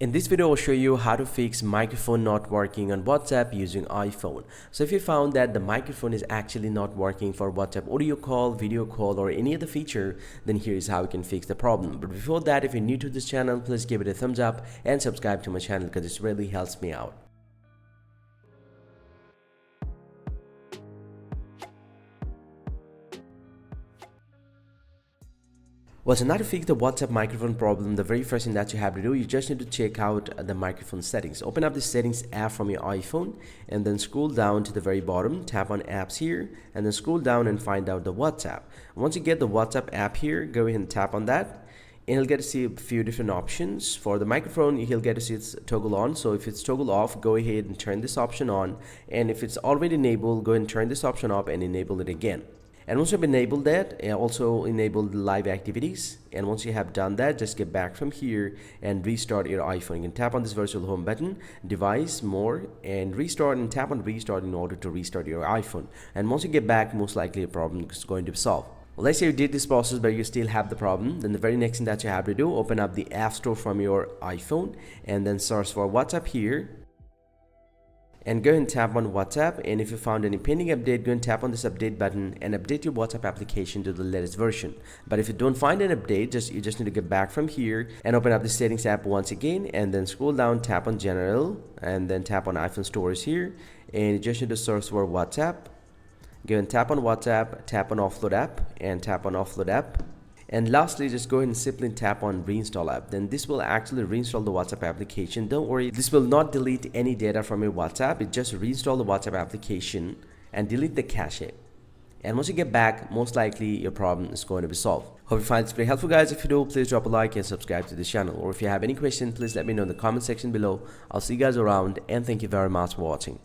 In this video, I'll show you how to fix microphone not working on WhatsApp using iPhone. So if you found that the microphone is actually not working for WhatsApp audio call, video call, or any other feature, then here is how you can fix the problem. But before that, if you're new to this channel, please give it a thumbs up and subscribe to my channel because this really helps me out. Well, so now to fix the WhatsApp microphone problem, the very first thing that you have to do, you just need to check out the microphone settings. Open up the settings app from your iPhone and then scroll down to the very bottom, tap on apps here, and then scroll down and find out the WhatsApp. Once you get the WhatsApp app here, go ahead and tap on that. And you'll get to see a few different options. For the microphone, you'll get to see it's toggle on. So if it's toggle off, go ahead and turn this option on. And if it's already enabled, go ahead and turn this option off and enable it again. And once you've enabled that, also enable the live activities. And once you have done that, just get back from here and restart your iPhone. You can tap on this virtual home button, device, more, and restart, and tap on restart in order to restart your iPhone. And once you get back, most likely your problem is going to be solved. Well, let's say you did this process but you still have the problem. Then the very next thing that you have to do, open up the App Store from your iPhone and then search for WhatsApp here. And go and tap on WhatsApp, and if you found any pending update, go and tap on this update button and update your WhatsApp application to the latest version. But if you don't find an update, you just need to get back from here and open up the settings app once again, and then scroll down, tap on general, and then tap on iPhone stores here, and you just need to search for WhatsApp. Go and tap on WhatsApp, tap on Offload app, and tap on Offload app. And lastly, just go ahead and simply tap on reinstall app. Then this will actually reinstall the WhatsApp application. Don't worry, this will not delete any data from your WhatsApp. It just reinstall the WhatsApp application and delete the cache. And once you get back, most likely your problem is going to be solved. Hope you find this very helpful, guys. If you do, please drop a like and subscribe to this channel. Or if you have any questions, please let me know in the comment section below. I'll see you guys around, and thank you very much for watching.